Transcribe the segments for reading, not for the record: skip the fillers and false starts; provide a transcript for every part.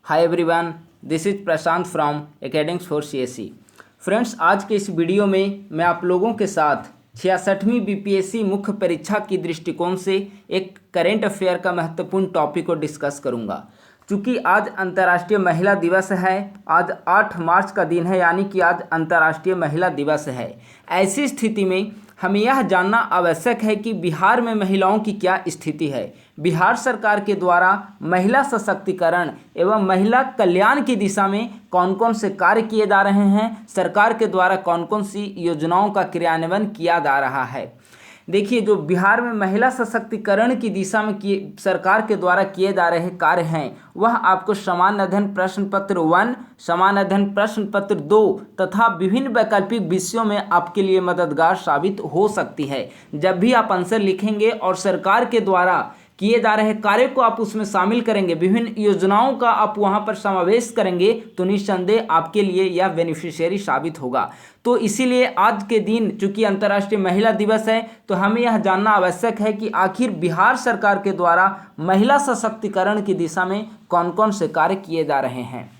Hi everyone, this is Prashant from academics for CSE. Friends, आज के इस video में मैं आप लोगों के साथ 66वीं बीपीएससी मुख्य परीक्षा की दृष्टिकोण से एक करेंट अफेयर का महत्वपूर्ण टॉपिक को डिस्कस करूंगा। चूँकि आज अंतर्राष्ट्रीय महिला दिवस है, आज 8 मार्च का दिन है, यानी कि आज अंतर्राष्ट्रीय महिला दिवस है। ऐसी स्थिति में हमें यह जानना आवश्यक है कि बिहार में महिलाओं की क्या स्थिति है। बिहार सरकार के द्वारा महिला सशक्तिकरण एवं महिला कल्याण की दिशा में कौन कौन से कार्य किए जा रहे हैं, सरकार के द्वारा कौन कौन सी योजनाओं का क्रियान्वयन किया जा रहा है। देखिए, जो बिहार में महिला सशक्तिकरण की दिशा में सरकार के द्वारा किए जा रहे कार्य हैं, वह आपको समान अध्ययन प्रश्न पत्र 1, समान अध्ययन प्रश्न पत्र 2 तथा विभिन्न वैकल्पिक विषयों में आपके लिए मददगार साबित हो सकती है। जब भी आप आंसर लिखेंगे और सरकार के द्वारा किए जा रहे कार्य को आप उसमें शामिल करेंगे, विभिन्न योजनाओं का आप वहां पर समावेश करेंगे, तो निस्संदेह आपके लिए यह बेनिफिशियरी साबित होगा। तो इसीलिए आज के दिन चूंकि अंतर्राष्ट्रीय महिला दिवस है, तो हमें यह जानना आवश्यक है कि आखिर बिहार सरकार के द्वारा महिला सशक्तिकरण की दिशा में कौन कौन से कार्य किए जा रहे हैं।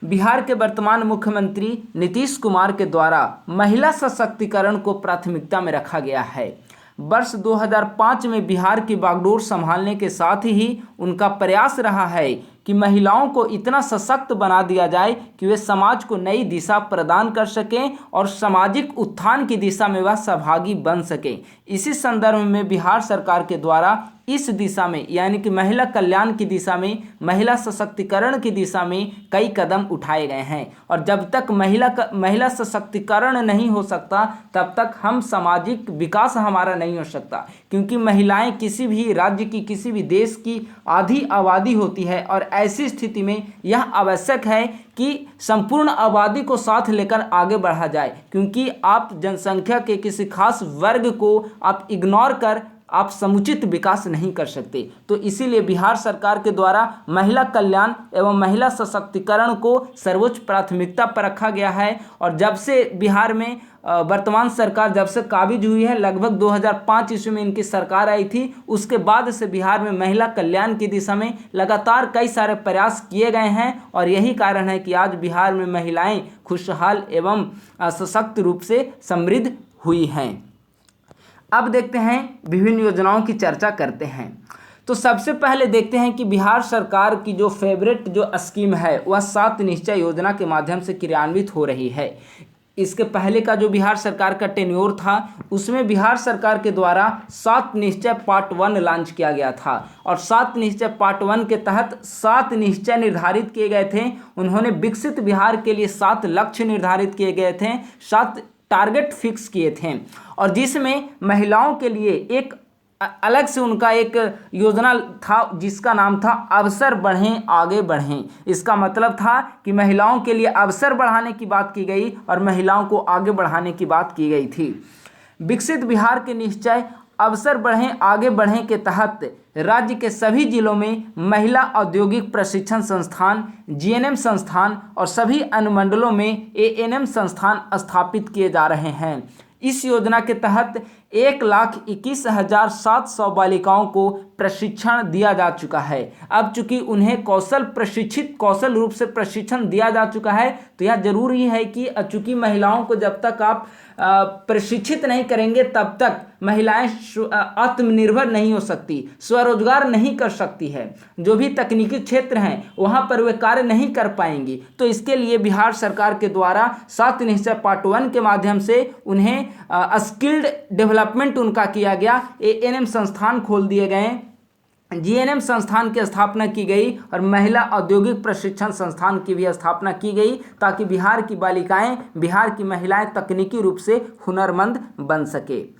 बिहार के वर्तमान मुख्यमंत्री नीतीश कुमार के द्वारा महिला सशक्तिकरण को प्राथमिकता में रखा गया है। वर्ष 2005 में बिहार की बागडोर संभालने के साथ ही उनका प्रयास रहा है कि महिलाओं को इतना सशक्त बना दिया जाए कि वे समाज को नई दिशा प्रदान कर सकें और सामाजिक उत्थान की दिशा में वह सहभागी बन सकें। इसी संदर्भ में बिहार सरकार के द्वारा इस दिशा में, यानी कि महिला कल्याण की दिशा में, महिला सशक्तिकरण की दिशा में कई कदम उठाए गए हैं। और जब तक महिला सशक्तिकरण नहीं हो सकता, तब तक हम सामाजिक विकास हमारा नहीं हो सकता, क्योंकि महिलाएं किसी भी राज्य की, किसी भी देश की आधी आबादी होती है। और ऐसी स्थिति में यह आवश्यक है कि संपूर्ण आबादी को साथ लेकर आगे बढ़ा जाए, क्योंकि आप जनसंख्या के किसी खास वर्ग को आप इग्नोर कर आप समुचित विकास नहीं कर सकते। तो इसीलिए बिहार सरकार के द्वारा महिला कल्याण एवं महिला सशक्तिकरण को सर्वोच्च प्राथमिकता पर रखा गया है। और जब से बिहार में वर्तमान सरकार जब से काबिज हुई है, लगभग 2005 ईस्वी में इनकी सरकार आई थी, उसके बाद से बिहार में महिला कल्याण की दिशा में लगातार कई सारे प्रयास किए गए हैं। और यही कारण है कि आज बिहार में महिलाएं खुशहाल एवं सशक्त रूप से समृद्ध हुई हैं। अब देखते हैं, विभिन्न योजनाओं की चर्चा करते हैं। तो सबसे पहले देखते हैं कि बिहार सरकार की जो फेवरेट जो स्कीम है, वह 7 निश्चय योजना के माध्यम से क्रियान्वित हो रही है। इसके पहले का जो बिहार सरकार का टेन्योर था, उसमें बिहार सरकार के द्वारा 7 निश्चय पार्ट 1 लॉन्च किया गया था। और 7 निश्चय पार्ट 1 के तहत 7 निश्चय निर्धारित किए गए थे। उन्होंने विकसित बिहार के लिए 7 लक्ष्य निर्धारित किए गए थे, 7 टारगेट फिक्स किए थे। और जिसमें महिलाओं के लिए एक अलग से उनका एक योजना था, जिसका नाम था अवसर बढ़ें आगे बढ़ें। इसका मतलब था कि महिलाओं के लिए अवसर बढ़ाने की बात की गई और महिलाओं को आगे बढ़ाने की बात की गई थी। विकसित बिहार के निश्चय अवसर बढ़ें आगे बढ़ें के तहत राज्य के सभी जिलों में महिला औद्योगिक प्रशिक्षण संस्थान, जीएनएम संस्थान और सभी अनुमंडलों में एएनएम संस्थान स्थापित किए जा रहे हैं। इस योजना के तहत 1,21,700 बालिकाओं को प्रशिक्षण दिया जा चुका है। अब चूंकि उन्हें कौशल रूप से प्रशिक्षण दिया जा चुका है, तो यह जरूरी है कि चूंकि महिलाओं को जब तक आप प्रशिक्षित नहीं करेंगे, तब तक महिलाएं आत्मनिर्भर नहीं हो सकती, स्वरोजगार नहीं कर सकती है। जो भी तकनीकी क्षेत्र हैं, वहां पर वे कार्य नहीं कर पाएंगी। तो इसके लिए बिहार सरकार के द्वारा 7 निश्चय पार्ट 1 के माध्यम से उन्हें स्किल्ड डेवलपमेंट उनका किया गया। एएनएम संस्थान खोल दिए गए, जीएनएम संस्थान की स्थापना की गई और महिला औद्योगिक प्रशिक्षण संस्थान की भी स्थापना की गई, ताकि बिहार की बालिकाएं, बिहार की महिलाएं तकनीकी रूप से हुनरमंद बन सके।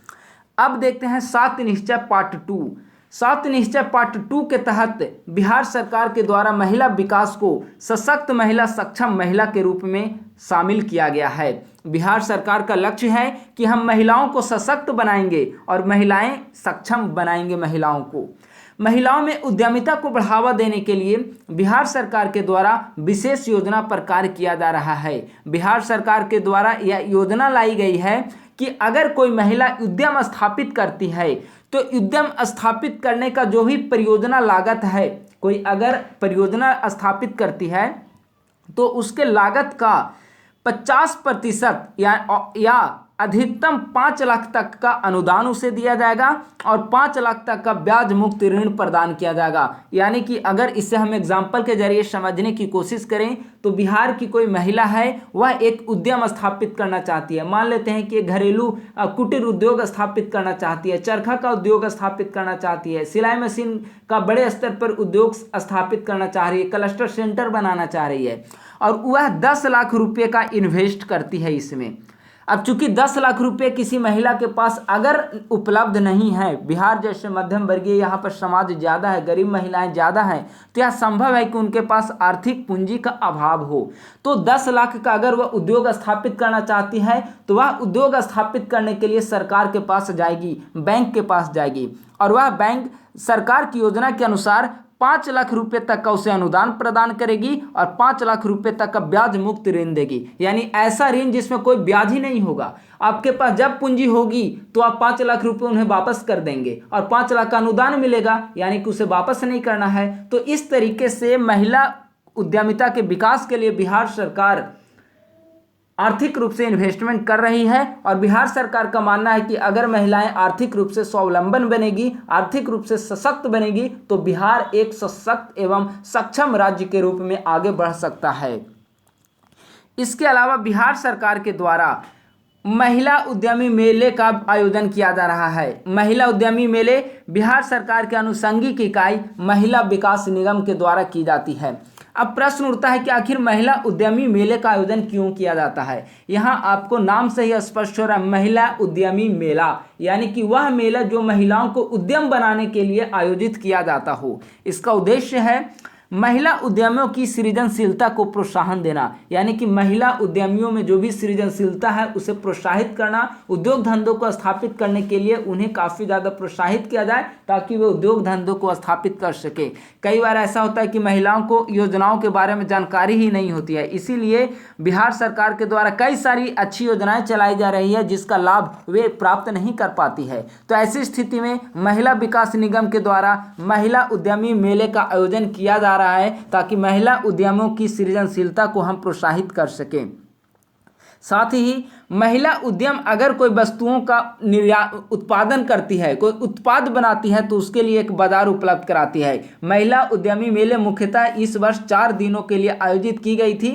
अब देखते हैं 7 निश्चय पार्ट 2। 7 निश्चय पार्ट 2 के तहत बिहार सरकार के द्वारा महिला विकास को सशक्त महिला, सक्षम महिला के रूप में शामिल किया गया है। बिहार सरकार का लक्ष्य है कि हम महिलाओं को सशक्त बनाएंगे और महिलाएं सक्षम बनाएंगे महिलाओं को। महिलाओं में उद्यमिता को बढ़ावा देने के लिए बिहार सरकार के द्वारा विशेष योजना पर कार्य किया जा रहा है। बिहार सरकार के द्वारा यह योजना लाई गई है कि अगर कोई महिला उद्यम स्थापित करती है, तो उद्यम स्थापित करने का जो भी परियोजना लागत है, कोई अगर परियोजना स्थापित करती है तो उसके लागत का 50% या अधिकतम 5 लाख तक का अनुदान उसे दिया जाएगा और 5 लाख तक का ब्याज मुक्त ऋण प्रदान किया जाएगा। यानी कि अगर इसे हम एग्जाम्पल के जरिए समझने की कोशिश करें तो बिहार की कोई महिला है, वह एक उद्यम स्थापित करना चाहती है। मान लेते हैं कि घरेलू कुटीर उद्योग स्थापित करना चाहती है, चरखा का उद्योग स्थापित करना चाहती है, सिलाई मशीन का बड़े स्तर पर उद्योग स्थापित करना चाह रही है, क्लस्टर सेंटर बनाना चाह रही है और वह 10 लाख रुपये का इन्वेस्ट करती है इसमें। अब चूंकि 10 लाख रुपए किसी महिला के पास अगर उपलब्ध नहीं है, बिहार जैसे मध्यम वर्गीय यहाँ पर समाज ज़्यादा है, गरीब महिलाएं ज़्यादा हैं, तो यह संभव है कि उनके पास आर्थिक पूंजी का अभाव हो। तो 10 लाख का अगर वह उद्योग स्थापित करना चाहती है तो वह उद्योग स्थापित करने के लिए सरकार के पास जाएगी, बैंक के पास जाएगी और वह बैंक सरकार की योजना के अनुसार 5 लाख रुपए तक का उसे अनुदान प्रदान करेगी और 5 लाख रुपए तक का ब्याज मुक्त ऋण देगी। यानी ऐसा ऋण जिसमें कोई ब्याज ही नहीं होगा। आपके पास जब पूंजी होगी तो आप 5 लाख रुपए उन्हें वापस कर देंगे और 5 लाख का अनुदान मिलेगा, यानी कि उसे वापस नहीं करना है। तो इस तरीके से महिला उद्यमिता के विकास के लिए बिहार सरकार आर्थिक रूप से इन्वेस्टमेंट कर रही है और बिहार सरकार का मानना है कि अगर महिलाएं आर्थिक रूप से स्वावलंबन बनेगी, आर्थिक रूप से सशक्त बनेगी तो बिहार एक सशक्त एवं सक्षम राज्य के रूप में आगे बढ़ सकता है। इसके अलावा बिहार सरकार के द्वारा महिला उद्यमी मेले का आयोजन किया जा रहा है। महिला उद्यमी मेले बिहार सरकार के अनुषंगिक इकाई महिला विकास निगम के द्वारा की जाती है। अब प्रश्न उठता है कि आखिर महिला उद्यमी मेले का आयोजन क्यों किया जाता है। यहाँ आपको नाम से ही स्पष्ट हो रहा है, महिला उद्यमी मेला, यानी कि वह मेला जो महिलाओं को उद्यम बनाने के लिए आयोजित किया जाता हो। इसका उद्देश्य है महिला उद्यमियों की सृजनशीलता को प्रोत्साहन देना, यानी कि महिला उद्यमियों में जो भी सृजनशीलता है उसे प्रोत्साहित करना, उद्योग धंधों को स्थापित करने के लिए उन्हें काफ़ी ज़्यादा प्रोत्साहित किया जाए ताकि वे उद्योग धंधों को स्थापित कर सके। कई बार ऐसा होता है कि महिलाओं को योजनाओं के बारे में जानकारी ही नहीं होती है, इसीलिए बिहार सरकार के द्वारा कई सारी अच्छी योजनाएं चलाई जा रही है जिसका लाभ वे प्राप्त नहीं कर पाती है। तो ऐसी स्थिति में महिला विकास निगम के द्वारा महिला उद्यमी मेले का आयोजन किया जा रहा है ताकि महिला उद्यमों की सृजनशीलता को हम प्रोत्साहित कर सकें। साथ ही महिला उद्यम अगर कोई वस्तुओं का उत्पादन करती है, कोई उत्पाद बनाती है तो उसके लिए एक बाजार उपलब्ध कराती है। महिला उद्यमी मेले मुख्यतः इस वर्ष 4 दिनों के लिए आयोजित की गई थी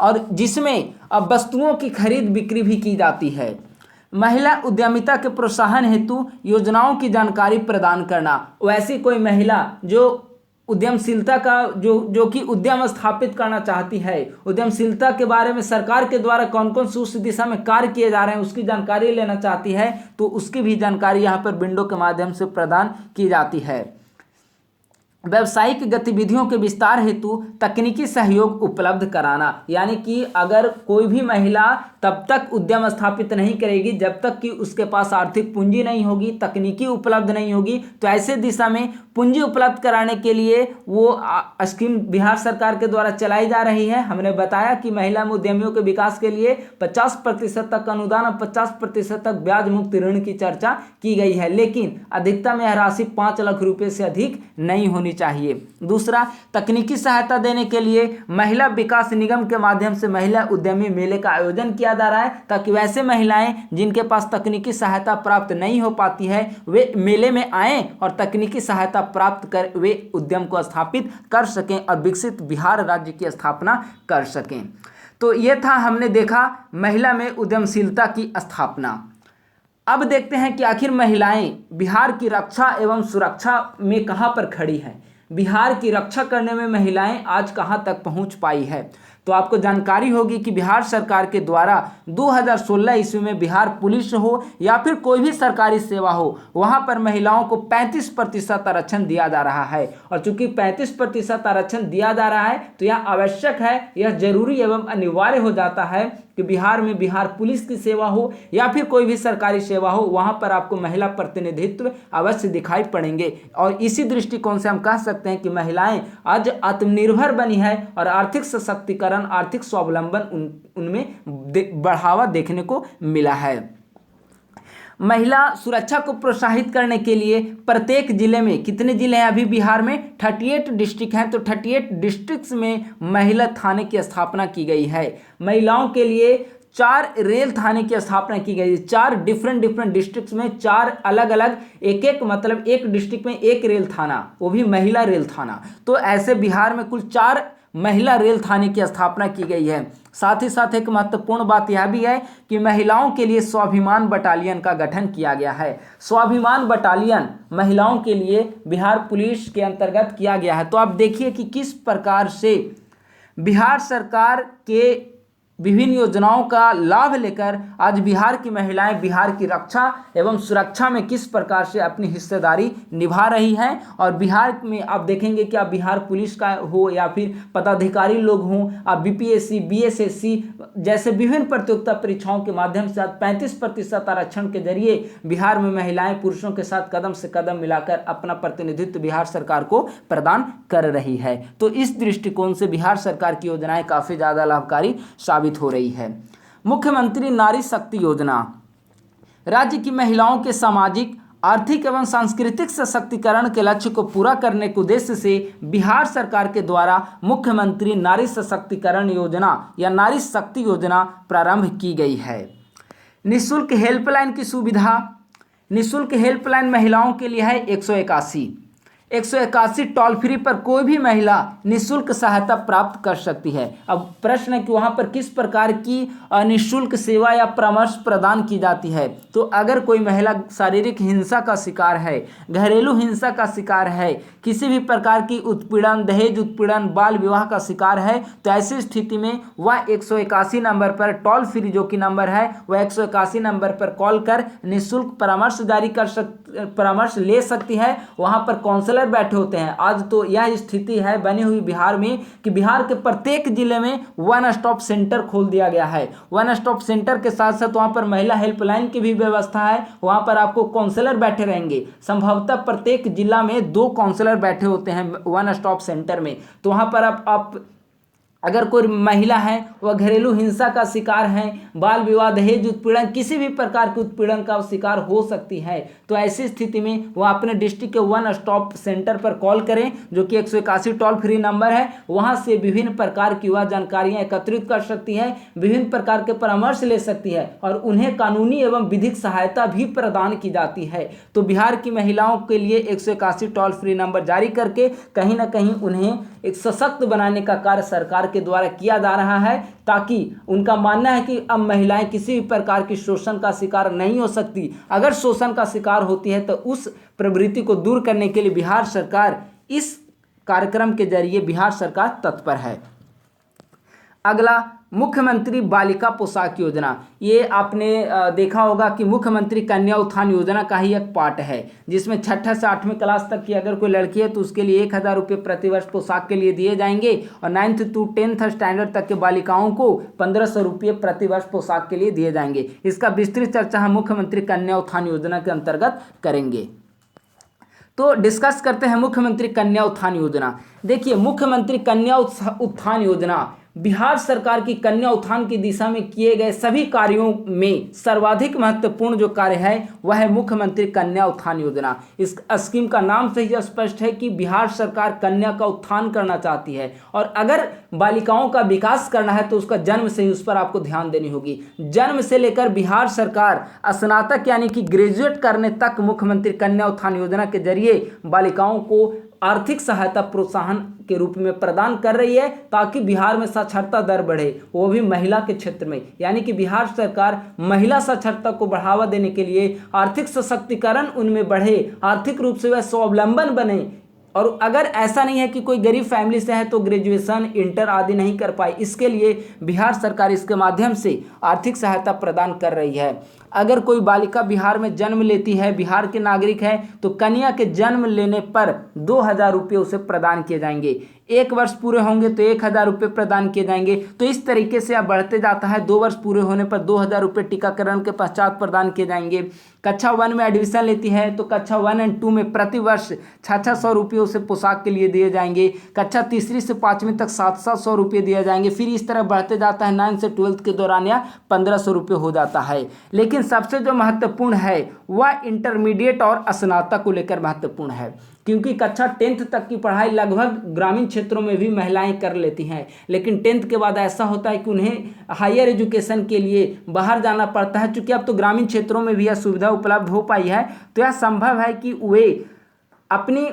और जिसमें अब वस्तुओं की खरीद बिक्री भी की जाती है। महिला उद्यमिता के प्रोत्साहन हेतु योजनाओं की जानकारी प्रदान करना, वैसी कोई महिला जो उद्यमशीलता का जो कि उद्यम स्थापित करना चाहती है, उद्यमशीलता के बारे में सरकार के द्वारा कौन कौन सी उस दिशा में कार्य किए जा रहे हैं उसकी जानकारी लेना चाहती है तो उसकी भी जानकारी यहाँ पर विंडो के माध्यम से प्रदान की जाती है। व्यावसायिक गतिविधियों के विस्तार हेतु तकनीकी सहयोग उपलब्ध कराना, यानी कि अगर कोई भी महिला तब तक उद्यम स्थापित नहीं करेगी जब तक कि उसके पास आर्थिक पूंजी नहीं होगी, तकनीकी उपलब्ध नहीं होगी। तो ऐसे दिशा में पूंजी उपलब्ध कराने के लिए वो स्कीम बिहार सरकार के द्वारा चलाई जा रही है। हमने बताया कि महिला उद्यमियों के विकास के लिए 50% तक अनुदान और 50% तक ब्याज मुक्त ऋण की चर्चा की गई है, लेकिन अधिकतम यह राशि 5 लाख रुपए से अधिक नहीं होनी चाहिए। दूसरा, तकनीकी सहायता देने के लिए महिला विकास निगम के माध्यम से महिला उद्यमी मेले का आयोजन किया जा रहा है ताकि वैसे महिलाएं जिनके पास तकनीकी सहायता प्राप्त नहीं हो पाती है वे मेले में आएं और तकनीकी सहायता प्राप्त कर वे उद्यम को स्थापित कर सकें और विकसित बिहार राज्य की स्थापना कर सकें। तो ये था, हमने देखा महिला में उद्यमशीलता की स्थापना। अब देखते हैं कि आखिर महिलाएं बिहार की रक्षा एवं सुरक्षा में कहां पर खड़ी हैं। बिहार की रक्षा करने में महिलाएं आज कहां तक पहुंच पाई है। तो आपको जानकारी होगी कि बिहार सरकार के द्वारा 2016 ईस्वी में बिहार पुलिस हो या फिर कोई भी सरकारी सेवा हो, वहां पर महिलाओं को 35% आरक्षण दिया जा रहा है। और चूंकि 35% आरक्षण दिया जा रहा है तो यह आवश्यक है, यह जरूरी एवं अनिवार्य हो जाता है कि बिहार में बिहार पुलिस की सेवा हो या फिर कोई भी सरकारी सेवा हो, वहां पर आपको महिला प्रतिनिधित्व अवश्य दिखाई पड़ेंगे। और इसी दृष्टिकोण से हम कह सकते हैं कि महिलाएं आज आत्मनिर्भर बनी है और आर्थिक सशक्तिकरण, आर्थिक स्वावलंबन उनमें बढ़ावा देखने को मिला है। महिला सुरक्षा को प्रोत्साहित करने के लिए प्रत्येक जिले में, कितने जिले हैं अभी बिहार में, 38 डिस्ट्रिक्ट हैं, तो 38 डिस्ट्रिक्ट्स में महिला थाने की स्थापना की गई है। महिलाओं के लिए 4 रेल थाने की स्थापना की गई है। 4 डिफरेंट डिस्ट्रिक्ट्स में 4 अलग अलग, एक मतलब एक डिस्ट्रिक्ट में एक रेल थाना, वो भी महिला रेल थाना। तो ऐसे बिहार में कुल 4 महिला रेल थाने की स्थापना की गई है। साथ ही साथ एक महत्वपूर्ण बात यह भी है कि महिलाओं के लिए स्वाभिमान बटालियन का गठन किया गया है। स्वाभिमान बटालियन महिलाओं के लिए बिहार पुलिस के अंतर्गत किया गया है। तो आप देखिए कि किस प्रकार से बिहार सरकार के विभिन्न योजनाओं का लाभ लेकर आज बिहार की महिलाएं बिहार की रक्षा एवं सुरक्षा में किस प्रकार से अपनी हिस्सेदारी निभा रही हैं। और बिहार में आप देखेंगे कि आप बिहार पुलिस का हो या फिर पदाधिकारी लोग हों, आप बीपीएससी, बीएसएससी जैसे विभिन्न प्रतियोगिता परीक्षाओं के माध्यम से आज 35% आरक्षण के जरिए बिहार में महिलाएं पुरुषों के साथ कदम से कदम मिलाकर अपना प्रतिनिधित्व बिहार सरकार को प्रदान कर रही है। तो इस दृष्टिकोण से बिहार सरकार की योजनाएं काफ़ी ज़्यादा लाभकारी साबित हो रही है। मुख्यमंत्री नारी शक्ति योजना राज्य की महिलाओं के सामाजिक, आर्थिक एवं सांस्कृतिक सशक्तिकरण के लक्ष्य को पूरा करने के उद्देश्य से बिहार सरकार के द्वारा मुख्यमंत्री नारी सशक्तिकरण योजना या नारी शक्ति योजना प्रारंभ की गई है। निःशुल्क हेल्पलाइन की सुविधा, निःशुल्क हेल्पलाइन महिलाओं के लिए है 181 टोल फ्री पर कोई भी महिला निःशुल्क सहायता प्राप्त कर सकती है। अब प्रश्न है कि वहाँ पर किस प्रकार की निःशुल्क सेवा या परामर्श प्रदान की जाती है। तो अगर कोई महिला शारीरिक हिंसा का शिकार है, घरेलू हिंसा का शिकार है, किसी भी प्रकार की उत्पीड़न, दहेज उत्पीड़न, बाल विवाह का शिकार है, तो ऐसी स्थिति में वह 181 नंबर पर टोल फ्री जो कि नंबर है वह 181 नंबर पर कॉल कर निःशुल्क परामर्श ले सकती है। वहाँ पर काउंसलर बैठे होते हैं। आज तो यह स्थिति है बनी हुई बिहार में कि बिहार के प्रत्येक जिले में वन स्टॉप सेंटर खोल दिया गया है। वन स्टॉप सेंटर के साथ साथ वहां पर महिला हेल्पलाइन की भी व्यवस्था है। वहां पर आपको काउंसलर बैठे रहेंगे। संभवतः प्रत्येक जिला में 2 काउंसलर बैठे होते हैं वन स्टॉप सेंटर में। तो वहां पर आप अगर कोई महिला है वह घरेलू हिंसा का शिकार है, बाल विवाह, दहेज उत्पीड़न, किसी भी प्रकार के उत्पीड़न का शिकार हो सकती है, तो ऐसी स्थिति में वह अपने डिस्ट्रिक्ट के वन स्टॉप सेंटर पर कॉल करें जो कि 181 टोल फ्री नंबर है। वहां से विभिन्न प्रकार की वह जानकारियां एकत्रित कर सकती है, विभिन्न प्रकार के परामर्श ले सकती है और उन्हें कानूनी एवं विधिक सहायता भी प्रदान की जाती है। तो बिहार की महिलाओं के लिए 181 टोल फ्री नंबर जारी करके कहीं ना कहीं उन्हें एक सशक्त बनाने का कार्य सरकार के द्वारा किया जा रहा है, ताकि उनका मानना है कि अब महिलाएं किसी भी प्रकार की शोषण का शिकार नहीं हो सकती। अगर शोषण का शिकार होती है तो उस प्रवृत्ति को दूर करने के लिए बिहार सरकार इस कार्यक्रम के जरिए बिहार सरकार तत्पर है। अगला, मुख्यमंत्री बालिका पोशाक योजना। ये आपने देखा होगा कि मुख्यमंत्री कन्या उत्थान योजना का ही एक पार्ट है, जिसमें 6ठी से 8वीं क्लास तक की अगर कोई लड़की है तो उसके लिए 1000 रुपये प्रतिवर्ष पोशाक के लिए दिए जाएंगे और 9th to 10th स्टैंडर्ड तक के बालिकाओं को 1500 रुपये प्रतिवर्ष पोशाक के लिए दिए जाएंगे। इसका विस्तृत चर्चा हम मुख्यमंत्री कन्या उत्थान योजना के अंतर्गत करेंगे। तो डिस्कस करते हैं मुख्यमंत्री कन्या उत्थान योजना। देखिए, मुख्यमंत्री कन्या उत्थान योजना बिहार सरकार की कन्या उत्थान की दिशा में किए गए सभी कार्यों में सर्वाधिक महत्वपूर्ण जो कार्य है वह है मुख्यमंत्री कन्या उत्थान योजना। इस स्कीम का नाम से ही स्पष्ट है कि बिहार सरकार कन्या का उत्थान करना चाहती है और अगर बालिकाओं का विकास करना है तो उसका जन्म से ही उस पर आपको ध्यान देनी होगी। जन्म से लेकर बिहार सरकार स्नातक यानी कि ग्रेजुएट करने तक मुख्यमंत्री कन्या उत्थान योजना के जरिए बालिकाओं को आर्थिक सहायता प्रोत्साहन के रूप में प्रदान कर रही है, ताकि बिहार में साक्षरता दर बढ़े, वो भी महिला के क्षेत्र में। यानी कि बिहार सरकार महिला साक्षरता को बढ़ावा देने के लिए आर्थिक सशक्तिकरण उनमें बढ़े, आर्थिक रूप से वह स्वावलंबन बने। और अगर ऐसा नहीं है कि कोई गरीब फैमिली से है तो ग्रेजुएशन, इंटर आदि नहीं कर पाए, इसके लिए बिहार सरकार इसके माध्यम से आर्थिक सहायता प्रदान कर रही है। अगर कोई बालिका बिहार में जन्म लेती है, बिहार के नागरिक है, तो कन्या के जन्म लेने पर 2000 रुपये उसे प्रदान किए जाएंगे। 1 वर्ष पूरे होंगे तो 1000 रुपये प्रदान किए जाएंगे। तो इस तरीके से अब बढ़ते जाता है। 2 वर्ष पूरे होने पर 2000 रुपये टीकाकरण के पश्चात प्रदान किए जाएंगे। कक्षा 1 में एडमिशन लेती है तो कक्षा 1 और 2 में प्रति वर्ष 600 रुपये उसे पोशाक के लिए दिए जाएंगे। कक्षा तीसरी से 5वीं तक 700 रुपये दिए जाएंगे। फिर इस तरह बढ़ते जाता है। 9 से 12th के दौरान यह 1500 रुपये हो जाता है। लेकिन सबसे जो महत्वपूर्ण है वह इंटरमीडिएट और स्नातक को लेकर महत्वपूर्ण है, क्योंकि कक्षा 10th तक की पढ़ाई लगभग ग्रामीण क्षेत्रों में भी महिलाएं कर लेती हैं, लेकिन 10th के बाद ऐसा होता है कि उन्हें हायर एजुकेशन के लिए बाहर जाना पड़ता है। चूँकि अब तो ग्रामीण क्षेत्रों में भी यह सुविधा उपलब्ध हो पाई है, तो यह संभव है कि वे अपनी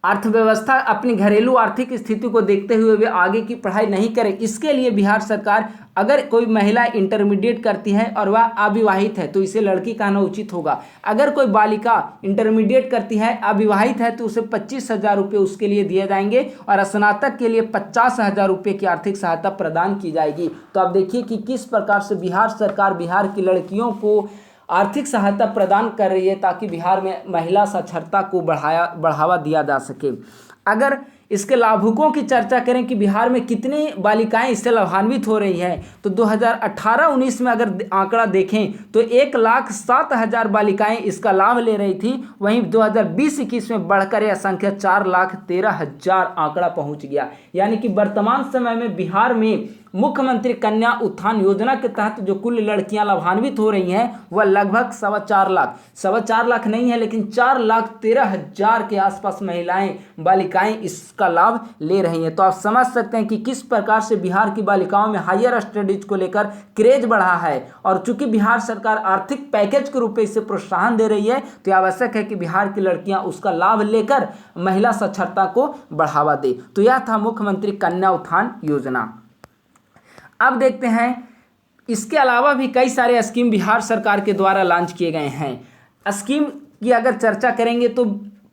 अर्थव्यवस्था, अपनी घरेलू आर्थिक स्थिति को देखते हुए वे आगे की पढ़ाई नहीं करें। इसके लिए बिहार सरकार, अगर कोई महिला इंटरमीडिएट करती है और वह अविवाहित है तो इसे लड़की कहना उचित होगा। अगर कोई बालिका इंटरमीडिएट करती है, अविवाहित है, तो उसे 25,000 रुपये उसके लिए दिए जाएंगे और स्नातक के लिए 50,000 रुपये की आर्थिक सहायता प्रदान की जाएगी। तो आप देखिए कि किस प्रकार से बिहार सरकार बिहार की लड़कियों को आर्थिक सहायता प्रदान कर रही है ताकि बिहार में महिला साक्षरता को बढ़ावा दिया जा सके। अगर इसके लाभुकों की चर्चा करें कि बिहार में कितनी बालिकाएं इससे लाभान्वित हो रही हैं, तो 2018-19 में अगर आंकड़ा देखें तो 1,07,000 बालिकाएं इसका लाभ ले रही थी। वहीं 2020-21 में बढ़कर यह संख्या 4,13,000 आंकड़ा पहुंच गया। यानी कि वर्तमान समय में बिहार में मुख्यमंत्री कन्या उत्थान योजना के तहत जो कुल लड़कियां लाभान्वित हो रही हैं वह लगभग 4.25 लाख नहीं है, लेकिन 4,13,000 के आसपास महिलाएं, बालिकाएं इसका लाभ ले रही हैं। तो आप समझ सकते हैं कि किस प्रकार से बिहार की बालिकाओं में हायर स्टडीज को लेकर क्रेज बढ़ा है। और चूंकि बिहार सरकार आर्थिक पैकेज के रूप में इसे प्रोत्साहन दे रही है, तो आवश्यक है कि बिहार की लड़कियां उसका लाभ लेकर महिला साक्षरता को बढ़ावा दे। तो यह था मुख्यमंत्री कन्या उत्थान योजना। अब देखते हैं इसके अलावा भी कई सारे स्कीम बिहार सरकार के द्वारा लॉन्च किए गए हैं। स्कीम की अगर चर्चा करेंगे तो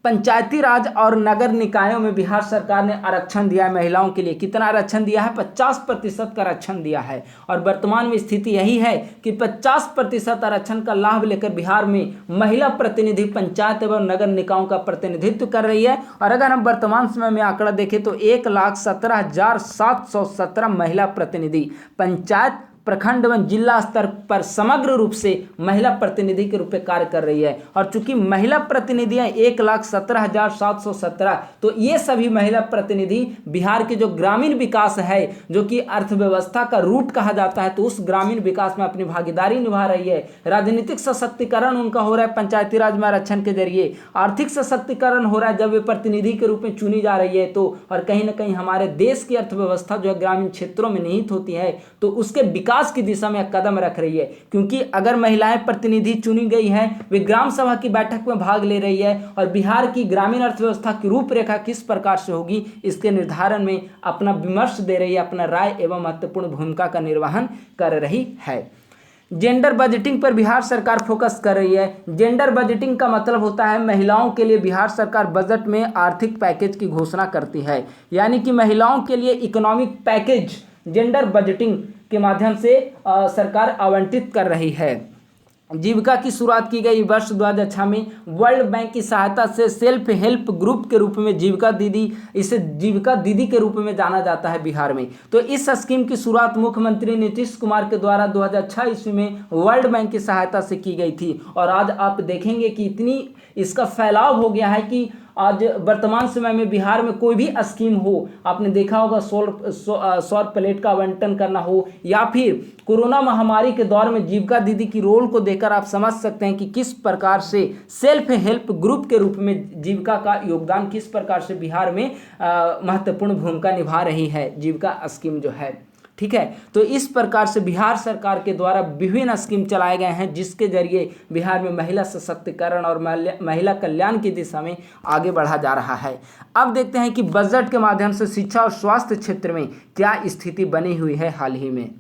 पंचायती राज और नगर निकायों में बिहार सरकार ने आरक्षण दिया है महिलाओं के लिए। कितना आरक्षण दिया है? 50% का आरक्षण दिया है। और वर्तमान में स्थिति यही है कि 50% आरक्षण का लाभ लेकर बिहार में महिला प्रतिनिधि पंचायत एवं नगर निकायों का प्रतिनिधित्व कर रही है। और अगर हम वर्तमान समय में आंकड़ा देखें तो 1,17,717 महिला प्रतिनिधि पंचायत, प्रखंड एवं जिला स्तर पर समग्र रूप से महिला प्रतिनिधि के रूप में कार्य कर रही है। और चूंकि महिला प्रतिनिधियां 1,17,717, तो ये सभी महिला प्रतिनिधि बिहार के जो ग्रामीण विकास है, जो कि अर्थव्यवस्था का रूट कहा जाता है, तो उस ग्रामीण विकास में अपनी भागीदारी निभा रही है। राजनीतिक सशक्तिकरण उनका हो रहा है पंचायती राज में आरक्षण के जरिए, आर्थिक सशक्तिकरण हो रहा है जब वे प्रतिनिधि के रूप में चुनी जा रही है। तो और कहीं ना कहीं हमारे देश की अर्थव्यवस्था जो है ग्रामीण क्षेत्रों में निहित होती है, तो उसके विकास की दिशा में कदम रख रही है। क्योंकि अगर महिलाएं प्रतिनिधि चुनी गई हैं, वे ग्राम सभा की बैठक में भाग ले रही है और बिहार की ग्रामीण अर्थव्यवस्था की रूपरेखा किस प्रकार से होगी इसके निर्धारण में अपना विमर्श दे रही है, अपना राय एवं महत्वपूर्ण भूमिका का निर्वहन कर रही है। जेंडर बजटिंग पर बिहार सरकार फोकस कर रही है। जेंडर बजटिंग का मतलब होता है महिलाओं के लिए बिहार सरकार बजट में आर्थिक पैकेज की घोषणा करती है। यानी कि महिलाओं के लिए इकोनॉमिक पैकेज जेंडर बजटिंग के माध्यम से सरकार आवंटित कर रही है। जीविका की शुरुआत की गई वर्ष 2006 में वर्ल्ड बैंक की सहायता से सेल्फ हेल्प ग्रुप के रूप में जीविका दीदी, इसे जीविका दीदी के रूप में जाना जाता है बिहार में। तो इस स्कीम की शुरुआत मुख्यमंत्री नीतीश कुमार के द्वारा 2006 ईस्वी में वर्ल्ड बैंक की सहायता से की गई थी। और आज आप देखेंगे कि इतनी इसका फैलाव हो गया है कि आज वर्तमान समय में बिहार में कोई भी स्कीम हो, आपने देखा होगा सौर प्लेट का आवंटन करना हो, या फिर कोरोना महामारी के दौर में जीविका दीदी की रोल को देखकर आप समझ सकते हैं कि किस प्रकार से सेल्फ हेल्प ग्रुप के रूप में जीविका का योगदान किस प्रकार से बिहार में महत्वपूर्ण भूमिका निभा रही है जीविका स्कीम जो है। ठीक है, तो इस प्रकार से बिहार सरकार के द्वारा विभिन्न स्कीम चलाए गए हैं जिसके जरिए बिहार में महिला सशक्तिकरण और महिला कल्याण की दिशा में आगे बढ़ा जा रहा है। अब देखते हैं कि बजट के माध्यम से शिक्षा और स्वास्थ्य क्षेत्र में क्या स्थिति बनी हुई है। हाल ही में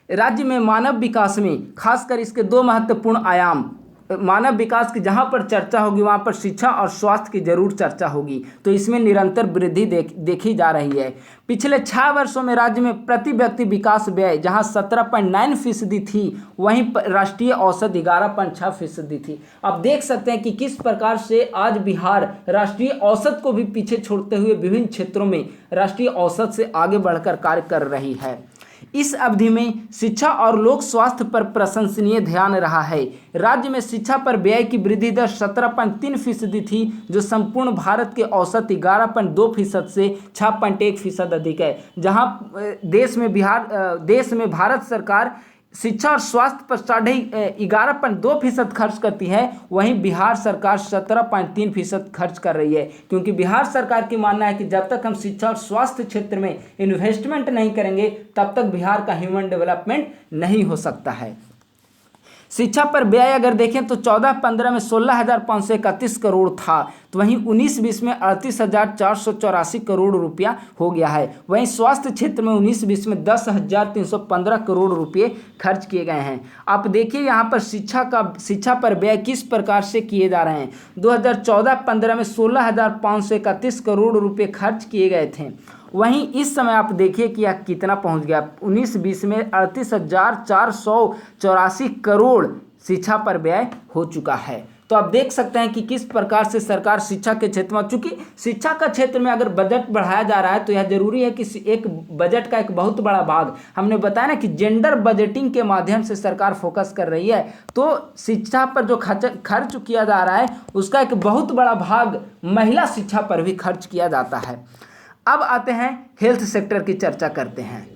राज्य में मानव विकास में खासकर इसके 2 महत्वपूर्ण आयाम मानव विकास की जहाँ पर चर्चा होगी वहाँ पर शिक्षा और स्वास्थ्य की जरूर चर्चा होगी। तो इसमें निरंतर वृद्धि देखी जा रही है। पिछले 6 वर्षों में राज्य में प्रति व्यक्ति विकास व्यय जहाँ 17.9% थी, वहीं राष्ट्रीय औसत 11.6% थी। अब देख सकते हैं कि किस प्रकार से आज बिहार राष्ट्रीय औसत को भी पीछे छोड़ते हुए विभिन्न क्षेत्रों में राष्ट्रीय औसत से आगे बढ़कर कार्य कर रही है। इस अवधि में शिक्षा और लोक स्वास्थ्य पर प्रशंसनीय ध्यान रहा है। राज्य में शिक्षा पर व्यय की वृद्धि दर 17.3% थी, जो संपूर्ण भारत के औसत 11.2% से 6.1% अधिक है। जहां देश में भारत सरकार शिक्षा और स्वास्थ्य पर 11.2% खर्च करती है, वहीं बिहार सरकार 17.3% खर्च कर रही है। क्योंकि बिहार सरकार की मानना है कि जब तक हम शिक्षा और स्वास्थ्य क्षेत्र में इन्वेस्टमेंट नहीं करेंगे तब तक बिहार का ह्यूमन डेवलपमेंट नहीं हो सकता है। शिक्षा पर व्यय अगर देखें तो 14-15 में 16,531 करोड़ था, तो वहीं 19-20 में 38,484 करोड़ रुपया हो गया है। वहीं स्वास्थ्य क्षेत्र में 19-20 में 10,315 करोड़ रुपये खर्च किए गए हैं। आप देखिए यहाँ पर शिक्षा पर व्यय किस प्रकार से किए जा रहे हैं। 2014-15 में 16,531 करोड़ रुपये खर्च किए गए थे, वहीं इस समय आप देखिए कि यह कितना पहुंच गया। 19-20 में 38,484 करोड़ शिक्षा पर व्यय हो चुका है। तो आप देख सकते हैं कि किस प्रकार से सरकार शिक्षा के क्षेत्र में, चूंकि शिक्षा का क्षेत्र में अगर बजट बढ़ाया जा रहा है तो यह जरूरी है कि एक बजट का एक बहुत बड़ा भाग, हमने बताया ना कि जेंडर बजटिंग के माध्यम से सरकार फोकस कर रही है। तो शिक्षा पर जो खर्च किया जा रहा है उसका एक बहुत बड़ा भाग महिला शिक्षा पर भी खर्च किया जाता है। अब आते हैं हेल्थ सेक्टर की चर्चा करते हैं।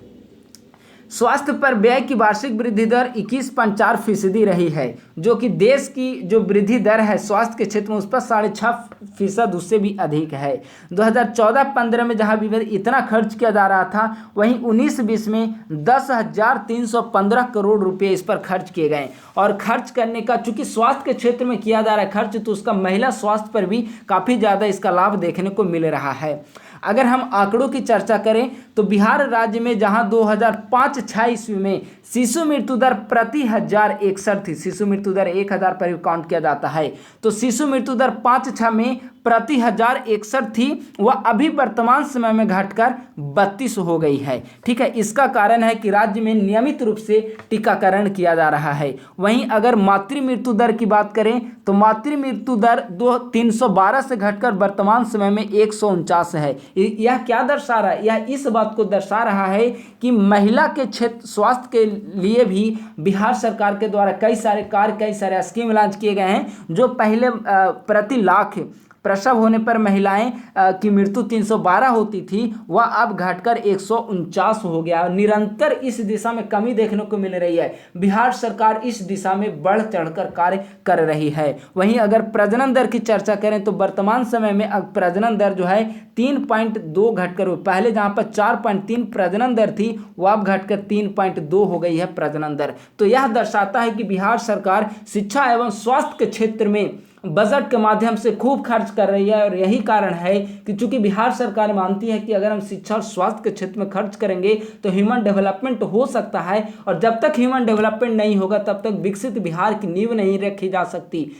स्वास्थ्य पर व्यय की वार्षिक वृद्धि दर 21.4% रही है, जो कि देश की जो वृद्धि दर है स्वास्थ्य के क्षेत्र में उस पर 6.5% उससे भी अधिक है। 2014-15 में जहां भी इतना खर्च किया जा रहा था, वहीं 19-20 में 10,315 करोड़ रुपए इस पर खर्च किए गए। और खर्च करने का, चूंकि स्वास्थ्य के क्षेत्र में किया जा रहा है खर्च, तो उसका महिला स्वास्थ्य पर भी काफ़ी ज़्यादा इसका लाभ देखने को मिल रहा है। अगर हम आंकड़ों की चर्चा करें तो बिहार राज्य में जहां 2005-06 ईस्वी में शिशु मृत्यु दर प्रति 1061 थी, शिशु मृत्यु दर 1000 पर काउंट किया जाता है, तो शिशु मृत्यु दर 5-6 में प्रति 1061 थी, वह अभी वर्तमान समय में घटकर 32 हो गई है। ठीक है, इसका कारण है कि राज्य में नियमित रूप से टीकाकरण किया जा रहा है। वहीं अगर मातृ मृत्यु दर की बात करें तो मातृ मृत्यु दर 312 से घटकर वर्तमान समय में 149 है। यह क्या दर्शा रहा है? यह इस बात को दर्शा रहा है कि महिला के क्षेत्र स्वास्थ्य के लिए भी बिहार सरकार के द्वारा कई सारे स्कीम लॉन्च किए गए हैं, जो पहले प्रति लाख प्रसव होने पर महिलाएं की मृत्यु 312 होती थी, वह अब घटकर 149 हो गया। निरंतर इस दिशा में कमी देखने को मिल रही है। बिहार सरकार इस दिशा में बढ़ चढ़कर कार्य कर रही है। वहीं अगर प्रजनन दर की चर्चा करें तो वर्तमान समय में अब प्रजनन दर जो है 3.2 घटकर, पहले जहां पर 4.3 प्रजनन दर थी वह अब घटकर 3.2 हो गई है प्रजनन दर। तो यह दर्शाता है कि बिहार सरकार शिक्षा एवं स्वास्थ्य के क्षेत्र में बजट के माध्यम से खूब खर्च कर रही है। और यही कारण है कि चूंकि बिहार सरकार मानती है कि अगर हम शिक्षा और स्वास्थ्य के क्षेत्र में खर्च करेंगे तो ह्यूमन डेवलपमेंट हो सकता है, और जब तक ह्यूमन डेवलपमेंट नहीं होगा तब तक विकसित बिहार की नींव नहीं रखी जा सकती।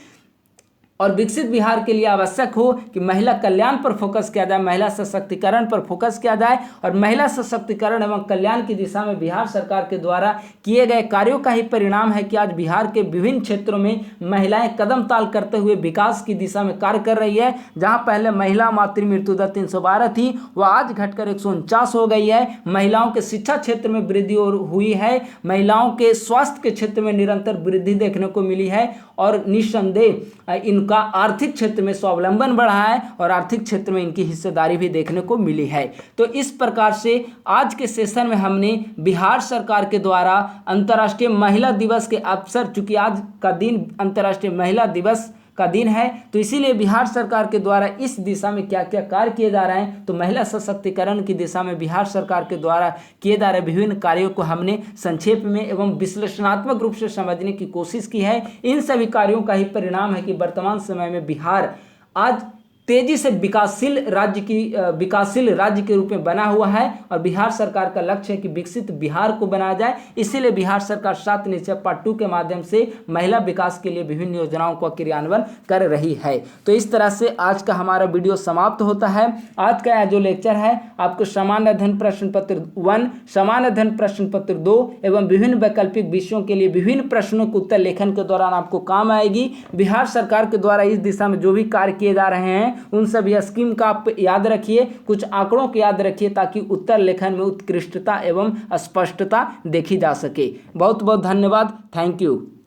और विकसित बिहार के लिए आवश्यक हो कि महिला कल्याण पर फोकस किया जाए, महिला सशक्तिकरण पर फोकस किया जाए, और महिला सशक्तिकरण एवं कल्याण की दिशा में बिहार सरकार के द्वारा किए गए कार्यों का ही परिणाम है कि आज बिहार के विभिन्न क्षेत्रों में महिलाएं कदम ताल करते हुए विकास की दिशा में कार्य कर रही है। जहां पहले महिला मातृ मृत्यु दर 312 थी, वह आज घटकर 149 हो गई है। महिलाओं के शिक्षा क्षेत्र में वृद्धि हुई है, महिलाओं के स्वास्थ्य के क्षेत्र में निरंतर वृद्धि देखने को मिली है, और निस्संदेह इनका आर्थिक क्षेत्र में स्वावलंबन बढ़ा है और आर्थिक क्षेत्र में इनकी हिस्सेदारी भी देखने को मिली है। तो इस प्रकार से आज के सेशन में हमने बिहार सरकार के द्वारा अंतर्राष्ट्रीय महिला दिवस के अवसर, चूंकि आज का दिन अंतर्राष्ट्रीय महिला दिवस का दिन है, तो इसीलिए बिहार सरकार के द्वारा इस दिशा में क्या क्या कार्य किए जा रहे हैं, तो महिला सशक्तिकरण की दिशा में बिहार सरकार के द्वारा किए जा रहे विभिन्न कार्यों को हमने संक्षेप में एवं विश्लेषणात्मक रूप से समझने की कोशिश की है। इन सभी कार्यों का ही परिणाम है कि वर्तमान समय में बिहार आज तेजी से विकासशील राज्य के रूप में बना हुआ है और बिहार सरकार का लक्ष्य है कि विकसित बिहार को बनाया जाए। इसीलिए बिहार सरकार 7 निश्चय पार्ट 2 के माध्यम से महिला विकास के लिए विभिन्न योजनाओं का क्रियान्वयन कर रही है। तो इस तरह से आज का हमारा वीडियो समाप्त होता है। आज का जो लेक्चर है आपको सामान्य अध्ययन प्रश्न पत्र 1, सामान्य अध्ययन प्रश्न पत्र 2 एवं विभिन्न वैकल्पिक विषयों के लिए विभिन्न प्रश्नों के उत्तर लेखन के दौरान आपको काम आएगी। बिहार सरकार के द्वारा इस दिशा में जो भी कार्य किए जा रहे हैं उन सभी स्कीम का आप याद रखिए, कुछ आंकड़ों को याद रखिए ताकि उत्तर लेखन में उत्कृष्टता एवं स्पष्टता देखी जा सके। बहुत बहुत धन्यवाद। Thank you.